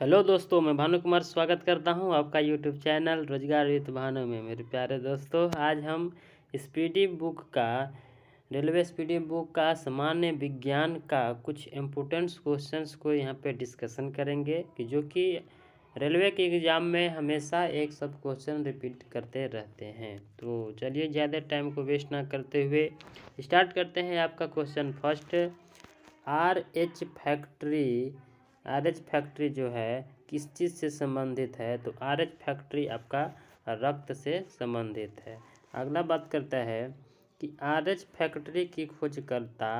Hello दोस्तों, मैं भानु कुमार स्वागत करता हूं आपका यूट्यूब चैनल रोजगार विद भानु में। मेरे प्यारे दोस्तों, आज हम रेलवे स्पीडी बुक का सामान्य विज्ञान का कुछ इम्पोर्टेंट्स क्वेश्चंस को यहां पे डिस्कशन करेंगे कि जो कि रेलवे के एग्ज़ाम में हमेशा एक सब क्वेश्चन रिपीट करते रहते हैं। तो चलिए ज़्यादा टाइम को वेस्ट ना करते हुए स्टार्ट करते हैं। आपका question first, R H factory जो है किस चीज़ से संबंधित है? तो आर एच फैक्ट्री आपका रक्त से संबंधित है। अगला बात करता है कि आर एच फैक्ट्री की खोजकर्ता,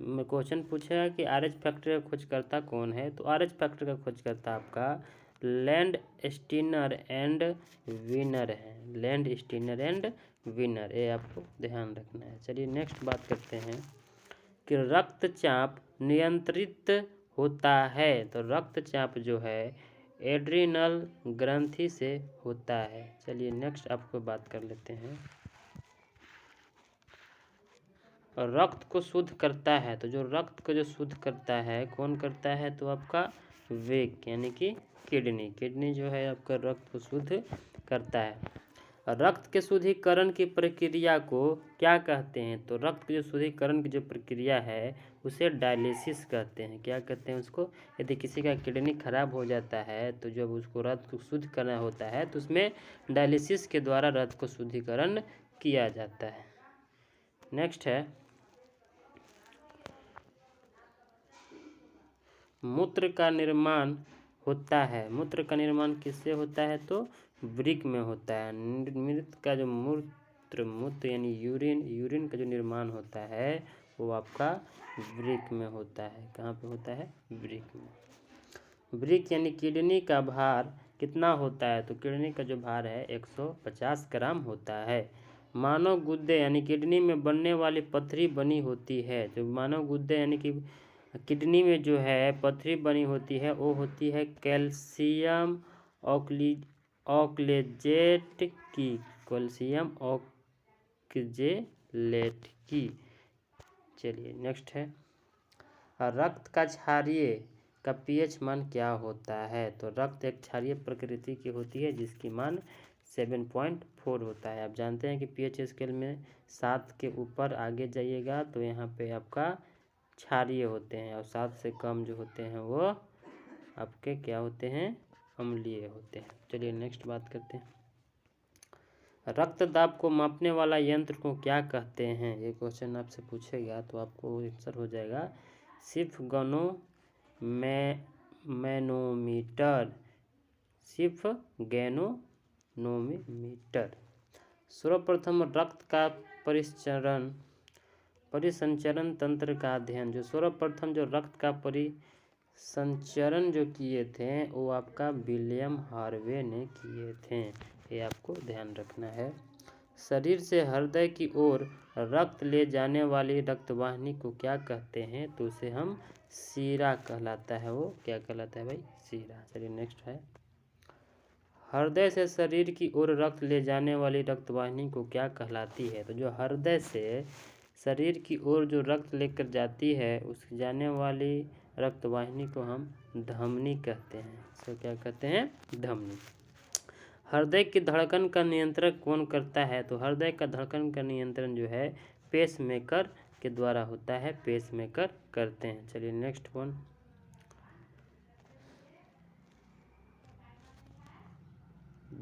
क्वेश्चन पूछेगा कि आर एच फैक्ट्री का खोजकर्ता कौन है? तो आर एच फैक्ट्री का खोजकर्ता आपका लैंड स्टीनर एंड विनर है। लैंड स्टीनर एंड विनर, ये आपको ध्यान रखना है। चलिए नेक्स्ट बात करते हैं कि रक्तचाप नियंत्रित होता है। तो रक्तचाप जो है एड्रिनल ग्रंथि से होता है। चलिए नेक्स्ट आपको बात कर लेते हैं। और रक्त को शुद्ध करता है, तो जो रक्त को जो शुद्ध करता है कौन करता है? तो आपका वेग यानी कि किडनी जो है आपका रक्त को शुद्ध करता है। रक्त के शुद्धिकरण की प्रक्रिया को क्या कहते हैं? तो रक्त के जो शुद्धिकरण की जो प्रक्रिया है उसे डायलिसिस कहते हैं। क्या कहते हैं उसको? यदि किसी का किडनी खराब हो जाता है तो जब उसको रक्त को शुद्ध करना होता है तो उसमें डायलिसिस के द्वारा रक्त को शुद्धिकरण किया जाता है। नेक्स्ट है, मूत्र का निर्माण होता है। मूत्र का निर्माण किससे होता है? तो वृक्क में होता है। मृत का जो मूत्र यानी यूरिन का जो निर्माण होता है वो आपका वृक्क में होता है। कहाँ पे होता है? वृक्क में। वृक्क यानी किडनी का भार कितना होता है? तो किडनी का जो भार है 150 ग्राम होता है। मानव गुर्दे यानी किडनी में बनने वाली पथरी बनी होती है। जो मानव गुर्दे यानी कि किडनी में जो है पथरी बनी होती है वो होती है कैल्शियम ऑक्लेजेट की। कैल्शियम ऑक्जेलेट की। चलिए नेक्स्ट है, रक्त का क्षारीय का पीएच मान क्या होता है? तो रक्त एक क्षारीय प्रकृति की होती है जिसकी मान 7.4 होता है। आप जानते हैं कि पीएच स्केल में 7 के ऊपर आगे जाइएगा तो यहाँ पे आपका क्षारीय होते हैं और 7 से कम जो होते हैं वो आपके क्या होते हैं? अम्लीय होते हैं। चलिए नेक्स्ट बात करते हैं, रक्तदाब को मापने वाला यंत्र को क्या कहते हैं? ये क्वेश्चन आपसे पूछेगा तो आपको आंसर हो जाएगा सिर्फ सर्वप्रथम रक्त का परिसंचरण तंत्र का अध्ययन, जो सर्वप्रथम जो रक्त का परिसंचरण जो किए थे वो आपका विलियम हार्वे ने किए थे। ये आपको ध्यान रखना है। शरीर से हृदय की ओर रक्त ले जाने वाली रक्तवाहिनी को क्या कहते हैं? तो उसे हम शिरा कहलाता है। वो क्या कहलाता है भाई? शिरा। चलिए नेक्स्ट है, हृदय से शरीर की ओर रक्त ले जाने वाली रक्तवाहिनी को क्या कहलाती है? तो जो हृदय से शरीर की ओर जो रक्त लेकर जाती है उस जाने वाली रक्तवाहिनी को हम धमनी कहते हैं। इसको क्या कहते हैं? धमनी। हृदय की धड़कन का नियंत्रण कौन करता है? तो हृदय का धड़कन का नियंत्रण जो है पेसमेकर के द्वारा होता है। पेसमेकर करते हैं। चलिए नेक्स्ट वन,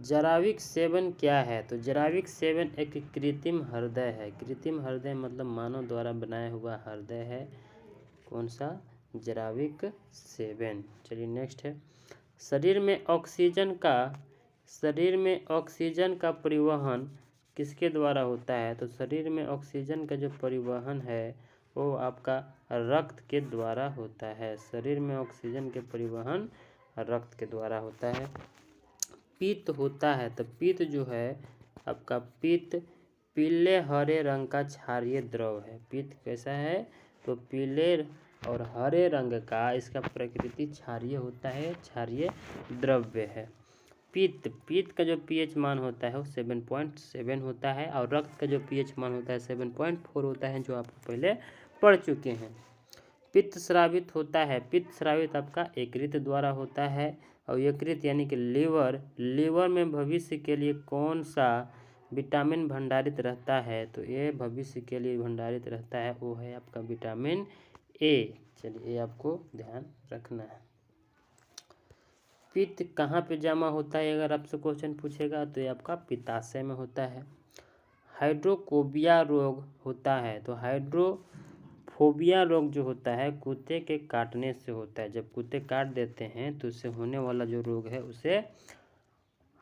जराविक सेवन क्या है? तो जराविक सेवन एक कृत्रिम हृदय है। कृत्रिम हृदय मतलब मानव द्वारा बनाया हुआ हृदय है। कौन सा? जराविक सेवन। चलिए नेक्स्ट है, शरीर में ऑक्सीजन का परिवहन किसके द्वारा होता है? तो शरीर में ऑक्सीजन का जो परिवहन है वो आपका रक्त के द्वारा होता है। शरीर में ऑक्सीजन के परिवहन रक्त के द्वारा होता है। पित्त होता है, तो पित्त जो है आपका पीले हरे रंग का क्षारीय द्रव है। पित्त कैसा है? तो पीले और हरे रंग का इसका प्रकृति क्षारीय होता है, क्षारीय द्रव्य है। पित्त का जो पीएच मान होता है वो 7.7 होता है और रक्त का जो पीएच मान होता है 7.4 होता है, जो आप पहले पढ़ चुके हैं। पित्त स्रावित होता है। पित्त स्रावित आपका यकृत द्वारा होता है, और यकृत यानी कि लीवर में भविष्य के लिए कौन सा विटामिन भंडारित रहता है? तो ये भविष्य के लिए भंडारित रहता है, वो है आपका विटामिन ए। चलिए, ये आपको ध्यान रखना है। पित्त कहाँ पे जमा होता है अगर आपसे क्वेश्चन पूछेगा, तो ये आपका पित्ताशय में होता है। हाइड्रोफोबिया रोग होता है, तो हाइड्रोफोबिया रोग जो होता है कुत्ते के काटने से होता है। जब कुत्ते काट देते हैं तो उससे होने वाला जो रोग है उसे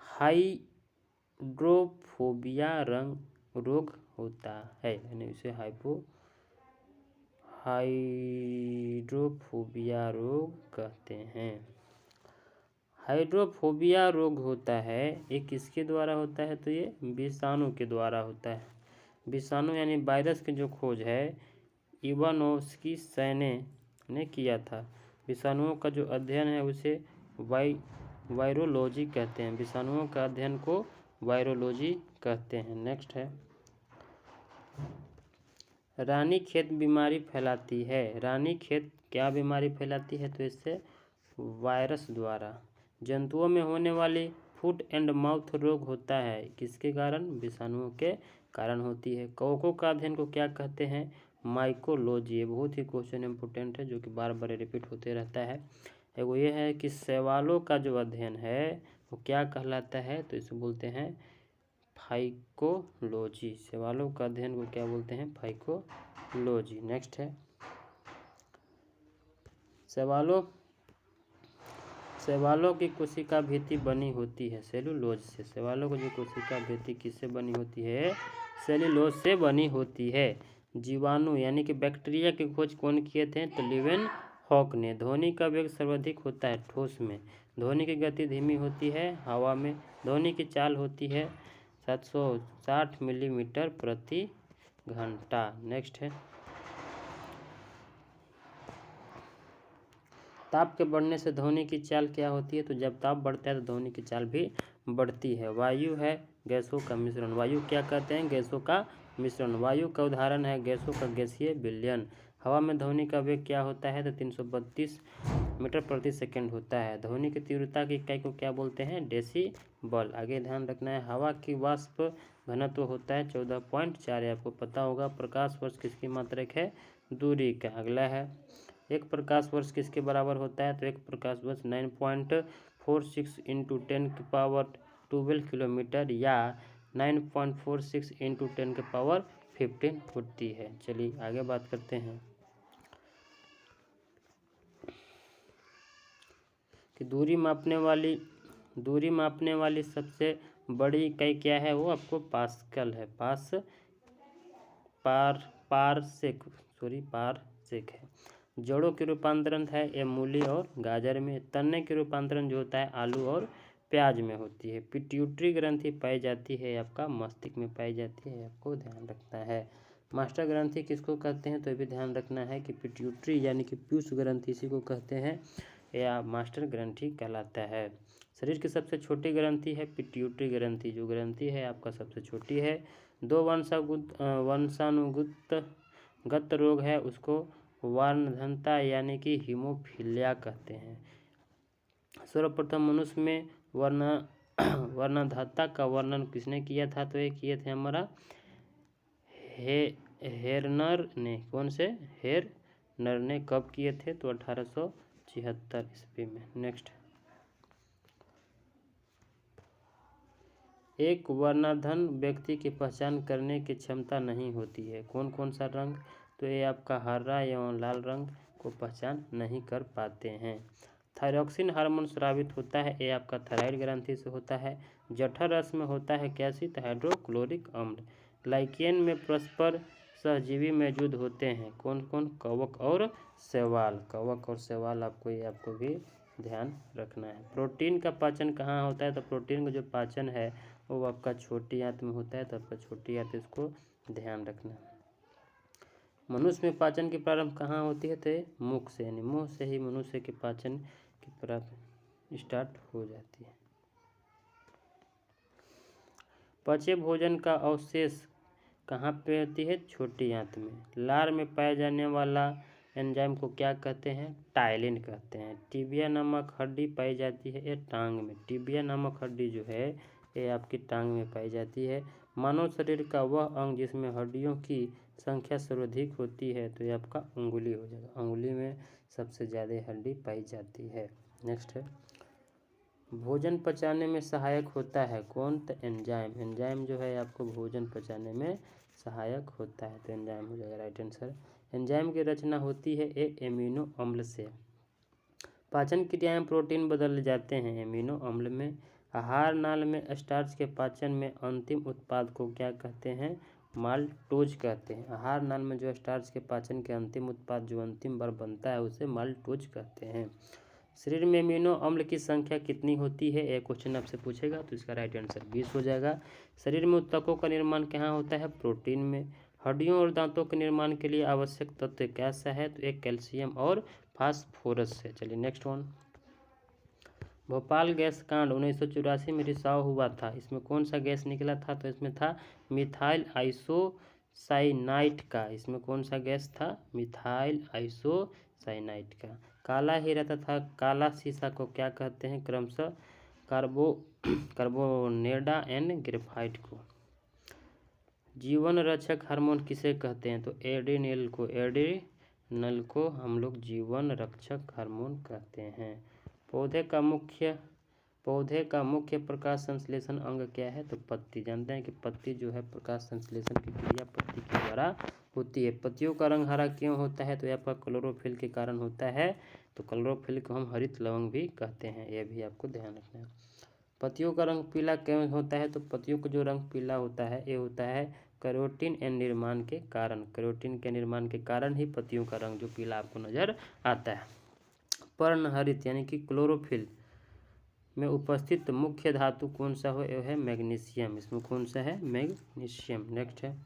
हाइड्रोफोबिया रोग होता है, यानी उसे हाइड्रोफोबिया रोग कहते हैं। हाइड्रोफोबिया रोग होता है, ये किसके द्वारा होता है? तो ये विषाणु के द्वारा होता है। विषाणु यानी वायरस की जो खोज है इवानोव्स्की सैने ने किया था। विषाणुओं का जो अध्ययन है उसे वायरोलॉजी कहते हैं। विषाणुओं का अध्ययन को वायरोलॉजी कहते हैं। नेक्स्ट है, रानीखेत बीमारी फैलाती है। रानीखेत क्या बीमारी फैलाती है? तो इससे वायरस द्वारा। जंतुओं में होने वाली फुट एंड माउथ रोग होता है, किसके कारण? विषाणुओं के कारण होती है। कवकों का अध्ययन को क्या कहते हैं? माइकोलॉजी। बहुत ही क्वेश्चन इंपोर्टेंट है, जो कि बार बार रिपीट होते रहता है। एगो ये है कि शैवालों का जो अध्ययन है वो क्या कहलाता है? तो इसे बोलते हैं फाइकोलॉजी। शैवालों का अध्ययन को क्या बोलते हैं? फाइकोलॉजी। नेक्स्ट है, शैवालों की कोशिका भित्ति बनी होती है सेलुलोज से। शैवालों की जो कोशिका भित्ति किससे बनी होती है? सेलुलोज से बनी होती है। जीवाणु यानी कि बैक्टीरिया की खोज कौन किए थे? तो लीवेनहॉक ने। ध्वनि का वेग सर्वाधिक होता है ठोस में। ध्वनि की गति धीमी होती है हवा में। ध्वनि की चाल होती है 760 मिलीमीटर प्रति घंटा। नेक्स्ट है, ताप के बढ़ने से ध्वनि की चाल क्या होती है? तो जब ताप बढ़ता है तो ध्वनि की चाल भी बढ़ती है। वायु है गैसों का मिश्रण। वायु क्या कहते हैं? गैसों का मिश्रण। वायु का उदाहरण है गैसों का गैसीय विलयन। हवा में ध्वनि का वेग क्या होता है? तो 332 मीटर प्रति सेकंड होता है। ध्वनि की तीव्रता की इकाई को क्या बोलते हैं? डेसीबल। आगे ध्यान रखना है, हवा की वाष्प घनत्व होता है 14.4। आपको पता होगा। प्रकाश वर्ष किसकी मात्रक है? दूरी का। अगला है, एक प्रकाश वर्ष किसके बराबर होता है? तो एक प्रकाश वर्ष 9.46 इंटू 10 की पावर 12 किलोमीटर या 9.46 इंटू 10 की पावर 15 होती है। चलिए आगे बात करते हैं कि दूरी मापने वाली सबसे बड़ी इकाई क्या है? वो आपको पास्कल है। पारसेक है। जड़ों के रूपांतरण है ये मूली और गाजर में। तने के रूपांतरण जो होता है आलू और प्याज में होती है। पिट्यूटरी ग्रंथि पाई जाती है आपका मस्तिष्क में पाई जाती है, आपको ध्यान रखना है। मास्टर ग्रंथि किसको कहते हैं? तो ये भी ध्यान रखना है कि पिट्यूटरी यानी कि पीयूष ग्रंथि इसी को कहते हैं, या मास्टर ग्रंथि कहलाता है। शरीर की सबसे छोटी ग्रंथि है पिट्यूटरी ग्रंथि। जो ग्रंथि है आपका सबसे छोटी है। 2 वंशानुगत रोग है उसको वर्णधनता यानी कि हीमोफीलिया कहते हैं। सर्वप्रथम मनुष्य में वर्णधनता का वर्णन किसने किया था? तो ये किए थे हमारा हेरनर ने। कौन से? हेरनर ने। कब किए थे? तो 1876 ईस्वी में। नेक्स्ट, एक वर्णाधन व्यक्ति की पहचान करने की क्षमता नहीं होती है। कौन कौन सा रंग? तो ये आपका हरा एवं लाल रंग को पहचान नहीं कर पाते हैं। थायरॉक्सिन हार्मोन स्रावित होता है, ये आपका थायराइड ग्रंथि से होता है। जठर रस में होता है कैल्शियम हाइड्रोक्लोरिक अम्ल। लाइकेन में परस्पर सहजीवी मौजूद होते हैं। कौन कौन? कवक और शैवाल। कवक और शैवाल आपको भी ध्यान रखना है। प्रोटीन का पाचन कहाँ होता है? तो प्रोटीन का जो पाचन है वो आपका छोटी आंत में होता है, तो आपका छोटी आंत इसको ध्यान रखना है। मनुष्य में पाचन की प्रारंभ कहाँ होती है? तो मुख से, यानी मुंह से ही मनुष्य के पाचन की प्रारंभ स्टार्ट हो जाती है। पचे भोजन का अवशेष कहाँ पे होती है? छोटी आंत में। लार में पाया जाने वाला एंजाइम को क्या कहते हैं? टायलिन कहते हैं। टिबिया नामक हड्डी पाई जाती है ये टांग में। टिबिया नामक हड्डी जो है ये आपकी टांग में पाई जाती है। मानव शरीर का वह अंग जिसमें हड्डियों की संख्या सर्वाधिक होती है तो ये आपका उंगली हो जाएगा। उंगली में सबसे ज़्यादा हड्डी पाई जाती है। नेक्स्ट है, भोजन पचाने में सहायक होता है कौन? तो एंजाइम। एंजाइम जो है आपको भोजन पचाने में सहायक होता है तो एंजाइम हो जाएगा राइट आंसर। एंजाइम की रचना होती है एक एमिनो अम्ल से। पाचन क्रिया में प्रोटीन बदल जाते हैं एमिनो अम्ल में। आहार नाल में स्टार्च के पाचन में अंतिम उत्पाद को क्या कहते हैं? माल्टोज कहते हैं। आहार नाल में जो स्टार्च के पाचन के अंतिम उत्पाद जो अंतिम बार बनता है उसे माल्टोज कहते हैं। शरीर में एमिनो अम्ल की संख्या कितनी होती है? एक क्वेश्चन आपसे पूछेगा तो इसका राइट आंसर 20 हो जाएगा। शरीर में ऊतकों का निर्माण कहाँ होता है? प्रोटीन में। हड्डियों और दांतों के निर्माण के लिए आवश्यक तत्व कैसा है? तो एक कैल्शियम और फास्फोरस है। चलिए नेक्स्ट वन, भोपाल गैस कांड 1984 में रिसाव हुआ था, इसमें कौन सा गैस निकला था? तो इसमें था मिथाइल आइसोसाइनाइड का। इसमें कौन सा गैस था? मिथाइल आइसोसाइनाइड का। काला हीरा तथा काला शीशा को क्या कहते हैं? क्रमशः कार्बोनेडा एंड ग्रेफाइट को। जीवन रक्षक हार्मोन किसे कहते हैं? तो एड्रेनल को। एड्रेनल को हम लोग जीवन रक्षक हार्मोन कहते हैं। पौधे का मुख्य प्रकाश संश्लेषण अंग क्या है? तो पत्ती। जानते हैं कि पत्ती जो है प्रकाश संश्लेषण की क्रिया पत्ती के द्वारा होती है। पत्तियों का रंग हरा क्यों होता है? तो यह आपका क्लोरोफिल के कारण होता है। तो क्लोरोफिल को हम हरित लवंग भी कहते हैं, यह भी आपको ध्यान रखना है। पत्तियों का रंग पीला क्यों होता है? तो पत्तियों का जो रंग पीला होता है ये होता है कैरोटीन एंड निर्माण के कारण। कैरोटीन के निर्माण के कारण ही पत्तियों का रंग जो पीला आपको नजर आता है। पर्णहरित यानी कि क्लोरोफिल में उपस्थित मुख्य धातु कौन सा हो? यह है मैग्नीशियम। इसमें कौन सा है? मैग्नीशियम। नेक्स्ट है,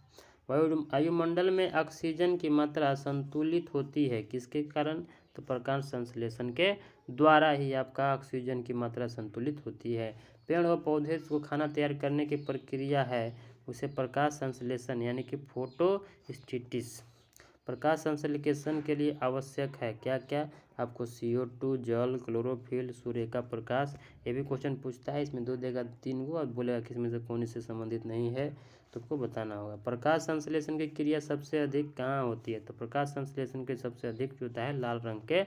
वायुमंडल में ऑक्सीजन की मात्रा संतुलित होती है किसके कारण? तो प्रकाश संश्लेषण के द्वारा ही आपका ऑक्सीजन की मात्रा संतुलित होती है। पेड़ व पौधे को खाना तैयार करने की प्रक्रिया है उसे प्रकाश संश्लेषण यानी कि फोटोसिंथेसिस। प्रकाश संश्लेषण के लिए आवश्यक है क्या क्या? आपको CO2, जल, क्लोरोफिल, सूर्य का प्रकाश। ये भी क्वेश्चन पूछता है, इसमें 2 देगा 3 को और बोलेगा किसमें से कौन इससे संबंधित नहीं है तो आपको बताना होगा। प्रकाश संश्लेषण की क्रिया सबसे अधिक कहाँ होती है? तो प्रकाश संश्लेषण की सबसे अधिक जो होता है लाल रंग के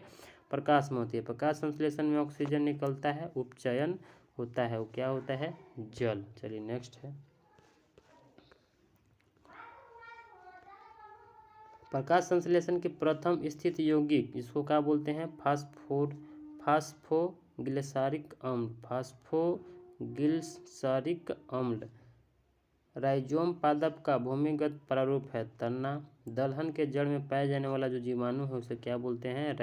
प्रकाश में होती है। प्रकाश संश्लेषण में ऑक्सीजन निकलता है, उपचयन होता है, वो क्या होता है? जल। चलिए नेक्स्ट है, प्रकाश संश्लेषण के प्रथम स्थित यौगिक इसको क्या बोलते हैं? फास्फोग्लिसरिक अम्ल। फास्फोग्लिसरिक अम्ल राइजोम पादप का भूमिगत प्रारूप है। तना दलहन के जड़ में पाए जाने वाला जो जीवाणु है उसे क्या बोलते हैं?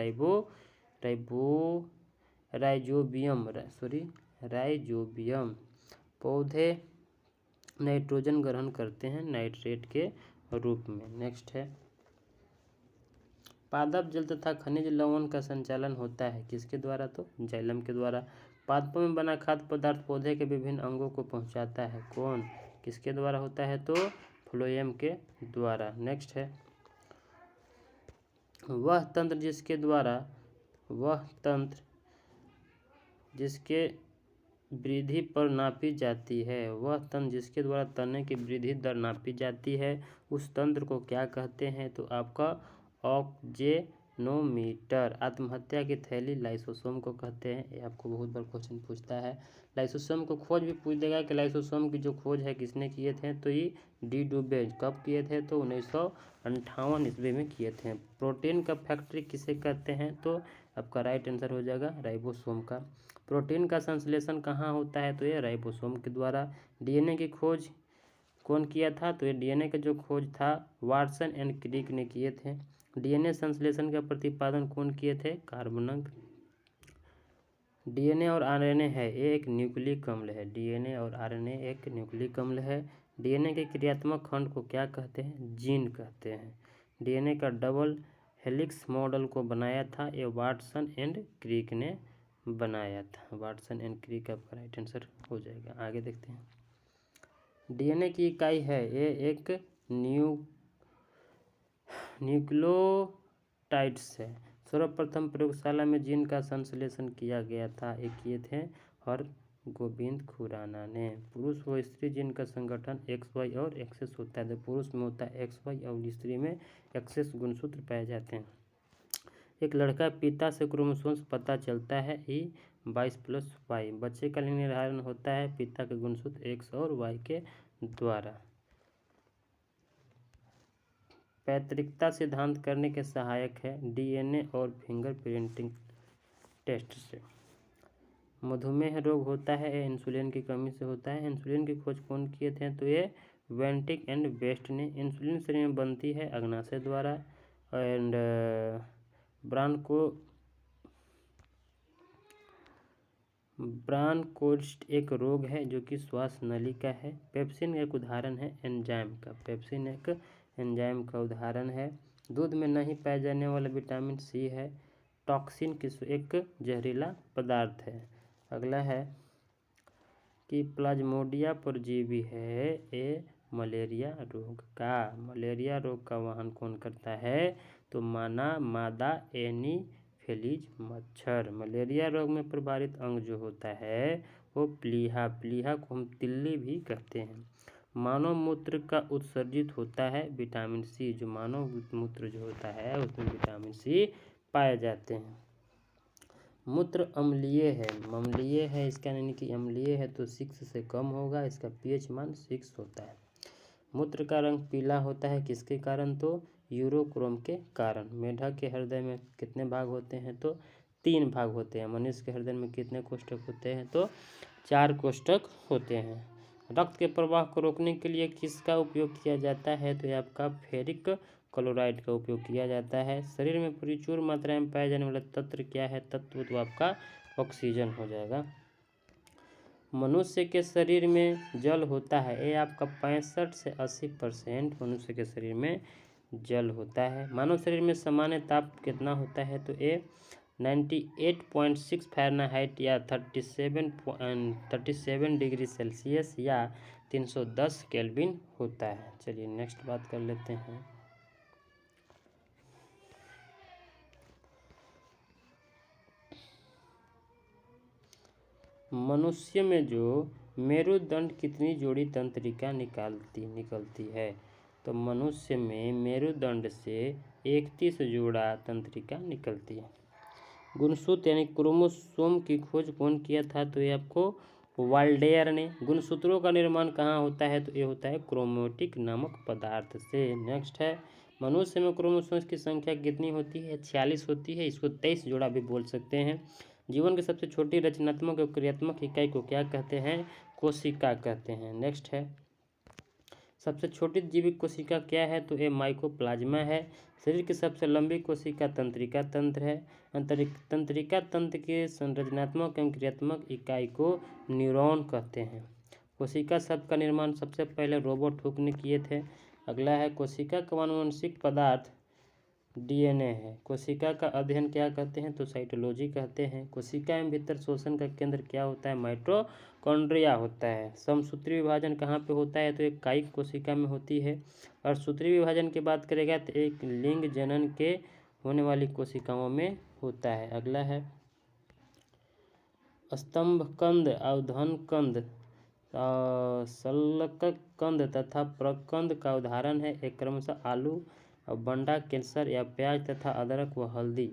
राइजोबियम। पौधे नाइट्रोजन ग्रहण करते हैं नाइट्रेट के रूप में। नेक्स्ट है, पादप जल तथा खनिज लवण का संचालन होता है किसके द्वारा? तो जाइलम के द्वारा। पादपों में बना खाद्य पदार्थ पौधे के विभिन्न अंगों को पहुंचाता है कौन? किसके द्वारा होता है? तो फ्लोएम के द्वारा। नेक्स्ट है, वह तंत्र जिसके वृद्धि पर नापी जाती है। वह तंत्र जिसके द्वारा तने की वृद्धि दर नापी जाती है उस तंत्र को क्या कहते हैं? तो आपका ऑक्जेनोमीटर। आत्महत्या की थैली लाइसोसोम को कहते हैं, ये आपको बहुत बार क्वेश्चन पूछता है। लाइसोसोम को खोज भी पूछ देगा कि लाइसोसोम की जो खोज है किसने किए थे? तो ये डी डुबेज। कब किए थे? तो 1958 ईस्वी में किए थे। प्रोटीन का फैक्ट्री किसे कहते हैं? तो आपका राइट आंसर हो जाएगा राइबोसोम का। प्रोटीन का संश्लेषण कहाँ होता है? तो ये राइबोसोम के द्वारा। डीएनए की खोज कौन किया था? तो ये डीएनए का जो खोज था वाटसन एंड क्रिक ने किए थे। डीएनए संश्लेषण का प्रतिपादन कौन किए थे? कार्बनक। डीएनए और आरएनए है ये एक न्यूक्लिक अम्ल है। डीएनए और आरएनए एक न्यूक्लिक अम्ल है। डीएनए के क्रियात्मक खंड को क्या कहते हैं? जीन कहते हैं। डीएनए का डबल हेलिक्स मॉडल को बनाया था ये वाटसन एंड क्रिक ने बनाया था। वाटसन एंड क्रिक आपका राइट आंसर हो जाएगा। आगे देखते हैं, डीएनए की इकाई है ये एक न्यूक्लियोटाइड टाइट्स है। सर्वप्रथम प्रयोगशाला में जीन का संश्लेषण किया गया था, ये किए थे हरगोबिंद खुराना ने। पुरुष व स्त्री जीन का संगठन XY और XS होता है। तो पुरुष में होता है XY और स्त्री में XS गुणसूत्र पाए जाते हैं। एक लड़का पिता से क्रोमोसोम्स पता चलता है E22+Y। बच्चे का लिंग निर्धारण होता है पिता के गुणसूत्र X और Y के द्वारा। पैतृकता सिद्धांत करने के सहायक है DNA और फिंगरप्रिंटिंग टेस्ट से। मधुमेह रोग होता है ये इंसुलिन की कमी से होता है। इंसुलिन की खोज कौन किए थे? तो ये वेंटिक एंड बेस्ट ने। इंसुलिन शरीर में बनती है अग्नाशय द्वारा। एंड ब्रानकोस्ट एक रोग है जो कि श्वास नली का है। पेप्सिन एक उदाहरण है एंजाइम का। पेप्सिन एक एंजाइम का उदाहरण है। दूध में नहीं पाए जाने वाला विटामिन C है। टॉक्सिन एक जहरीला पदार्थ है। अगला है कि प्लाज्मोडिया परजीवी है ये मलेरिया रोग का वहन कौन करता है? तो मादा एनीफेलीज मच्छर। मलेरिया रोग में प्रभावित अंग जो होता है वो प्लीहा को हम तिल्ली भी कहते हैं। मानव मूत्र का उत्सर्जित होता है विटामिन C। जो मानव मूत्र जो होता है उसमें विटामिन C पाए जाते हैं। मूत्र अम्लीय है इसका, यानी कि अम्लीय है तो 6 से कम होगा। इसका pH मान 6 होता है। मूत्र का रंग पीला होता है किसके कारण? तो यूरोक्रोम के कारण। मेढक के हृदय में कितने भाग होते हैं? तो 3 भाग होते हैं। मनुष्य के हृदय में कितने कोष्ठक होते हैं? तो 4 कोष्ठक होते हैं। रक्त के प्रवाह को रोकने के लिए किसका उपयोग किया जाता है? तो ये आपका फेरिक क्लोराइड का उपयोग किया जाता है। शरीर में प्रचुर मात्रा में पाए जाने वाला तत्व क्या है? तत्व तो आपका ऑक्सीजन हो जाएगा। मनुष्य के शरीर में जल होता है ये आपका 65 से 80% मनुष्य के शरीर में जल होता है। मानव शरीर में सामान्य ताप कितना होता है? तो ये 98.6 फ़ारेनहाइट या 37 डिग्री सेल्सियस या 310 केल्विन होता है। चलिए नेक्स्ट बात कर लेते हैं। मनुष्य में जो मेरुदंड कितनी जोड़ी तंत्रिका निकलती है? तो मनुष्य में मेरुदंड से 31 जोड़ा तंत्रिका निकलती है। गुणसूत्र यानी क्रोमोसोम की खोज कौन किया था? तो ये आपको वाल्डेयर ने। गुणसूत्रों का निर्माण कहाँ होता है? तो ये होता है क्रोमेटिक नामक पदार्थ से। नेक्स्ट है मनुष्य में क्रोमोसोम्स की संख्या कितनी होती है? 46 होती है। इसको 23 जोड़ा भी बोल सकते हैं। जीवन की सबसे छोटी रचनात्मक और क्रियात्मक इकाई को क्या कहते हैं? कोशिका कहते हैं। नेक्स्ट है सबसे छोटी जीवित कोशिका क्या है? तो ये माइकोप्लाज्मा है। शरीर की सबसे लंबी कोशिका तंत्रिका तंत्र है। तंत्रिका तंत्र के संरचनात्मक एवं क्रियात्मक इकाई को न्यूरॉन कहते हैं। कोशिका शब्द का निर्माण सबसे पहले रोबोट हुक ने किए थे। अगला है कोशिका का आनुवंशिक पदार्थ DNA है। कोशिका का अध्ययन क्या कहते हैं? तो साइटोलॉजी कहते हैं। कोशिका में भीतर शोषण का केंद्र क्या होता है? माइटोकॉन्ड्रिया होता है। समसूत्री विभाजन कहाँ पे होता है? तो एक कायिक कोशिका में होती है। और सूत्री विभाजन की बात करेगा तो एक लिंग जनन के होने वाली कोशिकाओं में होता है। अगला है स्तंभकंद, अवधनकंद, शल्ककंद तथा प्रकंद का उदाहरण है। एक क्रमशः आलू और बंडा, केसर या प्याज तथा अदरक व हल्दी।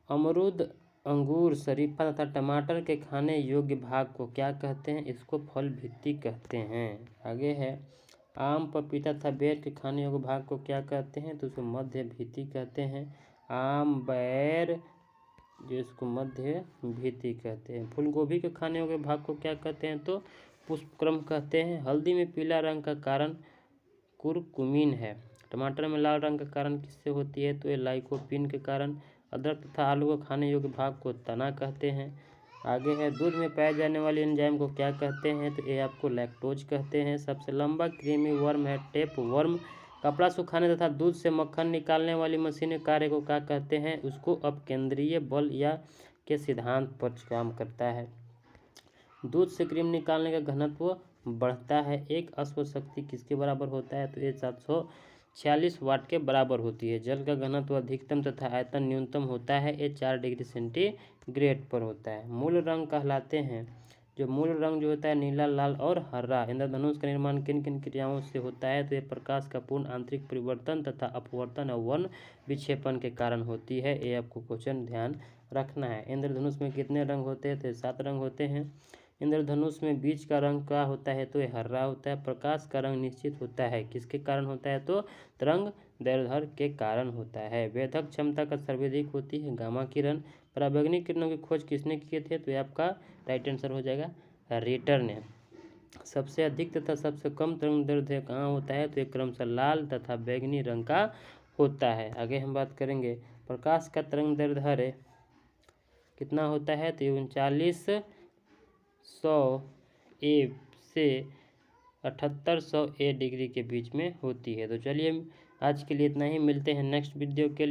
अमरूद, अंगूर, शरीफा तथा टमाटर के खाने योग्य भाग को क्या कहते हैं? इसको फल भित्ति कहते हैं। आगे है आम, पपीता तथा बेर के खाने योग्य भाग को क्या कहते हैं? तो उसको मध्य भित्ति कहते हैं। आम, बैर जो इसको मध्य भित्ति कहते हैं। फूल गोभी के खाने योग्य भाग को क्या कहते हैं? तो पुष्पक्रम कहते हैं। हल्दी में पीला रंग का कारण कुरकुमिन है। टमाटर में लाल रंग का कारण किससे होती है? तो ये लाइकोपीन के कारण। अदरक तथा आलू को खाने योग्य भाग को तना कहते हैं। आगे है दूध में पाए जाने वाले एंजाइम को क्या कहते हैं? तो ये आपको लैक्टोज कहते हैं। सबसे लंबा कृमि वर्म है टेप वर्म। कपड़ा सुखाने तथा दूध से मक्खन निकालने वाली मशीन कार्य को क्या कहते हैं? उसको अपकेंद्रीय बल या के सिद्धांत पर काम करता है। दूध से क्रीम निकालने का घनत्व बढ़ता है। एक अश्व शक्ति किसके बराबर होता है? तो ये 46 वाट के बराबर होती है। जल का घनत्व अधिकतम तथा आयतन न्यूनतम होता है। ये 4 डिग्री सेंटीग्रेड पर होता है। मूल रंग कहलाते हैं। जो मूल रंग जो होता है नीला, लाल और हरा। इंद्रधनुष का निर्माण किन किन क्रियाओं से होता है? तो ये प्रकाश का पूर्ण आंतरिक परिवर्तन तथा अपवर्तन और वन विक्षेपण के कारण होती है। ये आपको क्वेश्चन ध्यान रखना है। इंद्रधनुष में कितने रंग होते हैं? तो 7 रंग होते हैं। इंद्रधनुष में बीच का रंग क्या होता है? तो ये हरा होता है। प्रकाश का रंग निश्चित होता है। किसके कारण होता है? तो तरंग दैर्ध्य के कारण होता है। वेधक क्षमता का सर्वाधिक होती है गामा किरण। पराबैंगनी किरणों की खोज किसने किए थे? तो ये आपका राइट आंसर हो जाएगा रेटर ने। सबसे अधिक तथा सबसे कम तरंग दैर्ध्य कहाँ होता है? तो ये क्रमशः लाल तथा बैंगनी रंग का होता है। आगे हम बात करेंगे प्रकाश का तरंग दैर्ध्य कितना होता है? तो 3900 ए से 7800 ए डिग्री के बीच में होती है। तो चलिए आज के लिए इतना ही। मिलते हैं नेक्स्ट वीडियो के लिए।